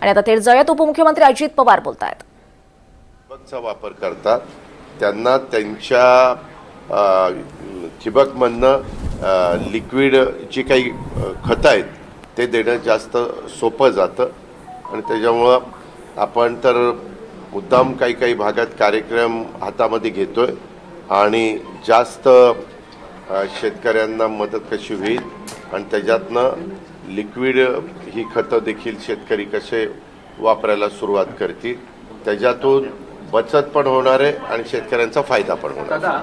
आणि आता थेट जळ्यात उपमुख्यमंत्री अजित पवार बोलतायत. ठिबकचा वापर करतात त्यांना त्यांच्या ठिबकमधनं लिक्विड जी काही खतं आहेत ते देणं जास्त सोपं जातं आणि त्याच्यामुळं आपण तर मुद्दाम काही भागात कार्यक्रम हातामध्ये घेतोय आणि जास्त शेतकऱ्यांना मदत कशी होईल आणि त्याच्यातनं लिक्विड ही खतं देखील शेतकरी कसे वापरायला सुरुवात करतील त्याच्यातून बचत पण होणार आहे आणि शेतकऱ्यांचा फायदा पण होणार. दादा,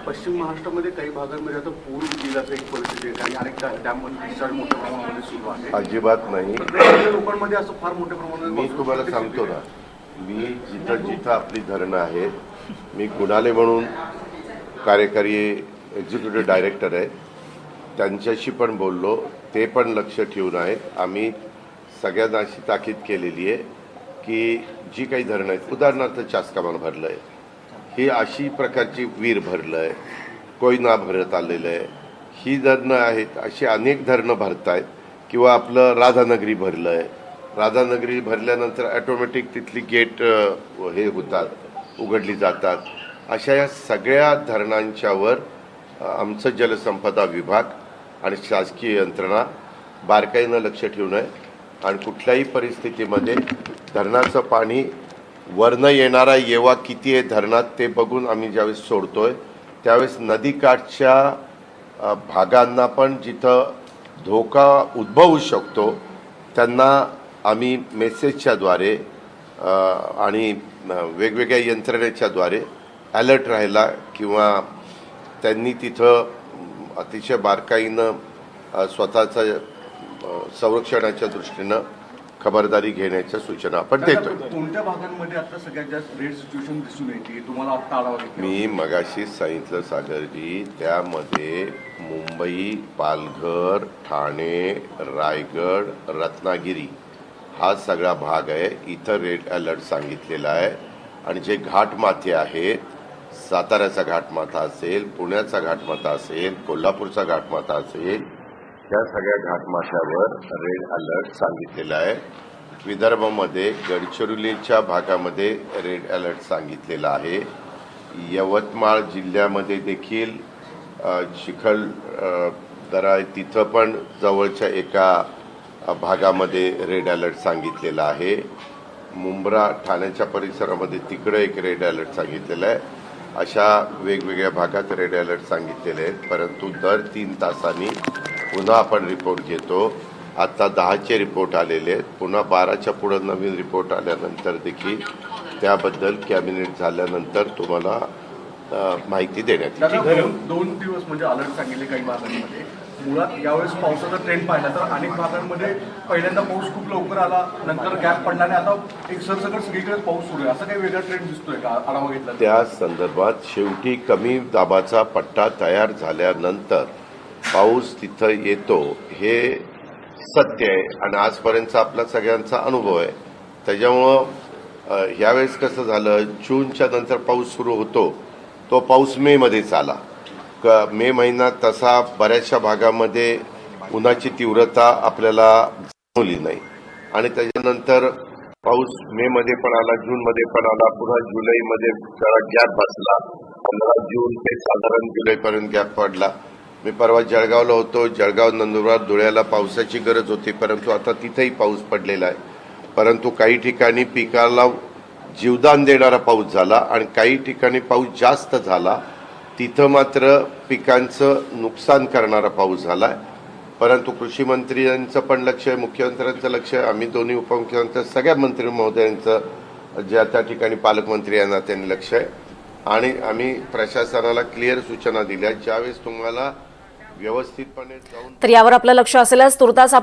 पश्चिम महाराष्ट्रामध्ये काही भागांमध्ये आता पूर जिल्ह्यात एक परिस्थिती आहे आणि अनेक डॅममध्ये डिस्चार्ज मोठ्या प्रमाणामध्ये सुरू आहे. अजिबात नाही. लोकांमध्ये असं फार मोठ्या प्रमाणात मी तुम्हाला सांगतो ना, मी जिथं आपली धरणं आहेत, मी गुणाले म्हणून कार्यकारी एक्झिक्युटिव्ह डायरेक्टर आहे त्यांच्याशी पण बोललो, ते पण लक्ष ठेवून आहेत. आम्ही सगळ्यांना अशी ताकीद केलेली आहे की जी काही धरणं आहेत, उदाहरणार्थ चासकामान भरलं आहे, ही अशी प्रकारची वीर भरलं आहे, कोयना भरत आलेलं आहे, ही धरणं आहेत अशी अनेक धरणं भरत आहेत किंवा आपलं राधानगरी भरलं आहे. राधानगरी भरल्यानंतर ॲटोमॅटिक तिथली गेट हे होतात, उघडली जातात. अशा या सगळ्या धरणांच्यावर आमचं जलसंपदा विभाग आणि शासकीय यंत्रणा बारकाईनं लक्ष ठेवून आहे आणि कुठल्याही परिस्थितीमध्ये धरणाचं पाणी वरनं येणारा येवा किती आहे धरणात ते बघून आम्ही ज्यावेळेस सोडतोय त्यावेळेस नदीकाठच्या भागांना पण जिथं धोका उद्भवू शकतो त्यांना आम्ही मेसेजच्याद्वारे आणि वेगवेगळ्या यंत्रणेच्याद्वारे अलर्ट राहायला किंवा त्यांनी तिथं अतिशय बारकाईनं स्वतःचं संरक्षणाच्या दृष्टीनं खबरदारी घेण्याच्या सूचना आपण देतो. कोणत्या भागांमध्ये आता सगळ्यात जास्त रेड सिच्युएशन दिसून येते तुम्हाला आता आढावा घेतला? मी मगाशीच सांगितलं सागरजी, त्यामध्ये मुंबई, पालघर, ठाणे, रायगड, रत्नागिरी हा सगळा भाग आहे. इथं रेड अलर्ट सांगितलेला आहे आणि जे घाटमाथे आहेत, साताऱ्याचा घाटमाथा असेल, पुण्याचा घाटमाथा असेल, कोल्हापूरचा घाटमाथा असेल, या सगळ्या घाटमाथ्यावर रेड अलर्ट सांगितलेला आहे. विदर्भामध्ये गडचिरोलीच्या भागामध्ये रेड अलर्ट सांगितलेला आहे. यवतमाळ जिल्ह्यामध्ये देखील चिखलदरा तिथं पण जवळच्या एका भागामध्ये रेड अलर्ट सांगितलेला आहे. मुंब्रा ठाण्याच्या परिसरामध्ये तिकडं एक रेड अलर्ट सांगितलेला आहे. अशा वेगवेगळ्या भागात रेड अलर्ट सांगितलेले आहेत. परंतु दर 3 तासांनी पुन्हा आपण रिपोर्ट घेतो. आता 10चे रिपोर्ट आलेले आहेत. पुन्हा 12च्या पुढे नवीन रिपोर्ट आल्यानंतर देखील त्याबद्दल कॅबिनेट झाल्यानंतर तुम्हाला माहिती देण्यात येईल. 2 दिवस म्हणजे अलर्ट सांगितले काही भागांमध्ये. मुळात यावेळेस पावसाचा ट्रेंड पाहिला तर अनेक भागांमध्ये पहिल्यांदा पाऊस खूप लवकर आला, नंतर गॅप पडला आणि आता एक सरसकट सगळीकडे पाऊस सुरू आहे. असा काही वेगळा ट्रेंड दिसतोय का आढावा घेतला? त्या संदर्भात शेवटी कमी दाबाचा पट्टा तयार झाल्यानंतर पाऊस तिथं येतो हे सत्य आहे आणि आजपर्यंतचा आपला सगळ्यांचा अनुभव आहे. त्याच्यामुळं ह्यावेळेस कसं झालं, जूनच्या नंतर पाऊस सुरू होतो तो पाऊस मेमध्येच आला. मे महिना तसा बऱ्याचशा भागामध्ये उन्हाची तीव्रता आपल्याला जाणवली नाही आणि त्याच्यानंतर पाऊस मेमध्ये पण आला, जूनमध्ये पण आला, पुन्हा जुलैमध्ये जरा गॅप बसला. 15 जून ते साधारण जुलैपर्यंत गॅप पडला. मी परवा जळगावला होतो. जळगाव, नंदुरबार, धुळ्याला पावसाची गरज होती परंतु आता तिथेही पाऊस पडलेला आहे. परंतु काही ठिकाणी पिकाला जीवदान देणारा पाऊस झाला आणि काही ठिकाणी पाऊस जास्त झाला. तिथं मात्र पिकांचं नुकसान करणारा पाऊस झाला आहे. परंतु कृषी मंत्र्यांचं पण लक्ष आहे, मुख्यमंत्र्यांचं लक्ष आहे, आम्ही दोन्ही उपमुख्यमंत्री सगळ्या मंत्री महोदयांचं ज्या त्या ठिकाणी पालकमंत्री यांना त्यांनी लक्ष आहे आणि आम्ही प्रशासनाला क्लिअर सूचना दिल्या ज्यावेळेस तुम्हाला व्यवस्थितपणे जाऊन. तर यावर आपलं लक्ष असेलच. तुर्तास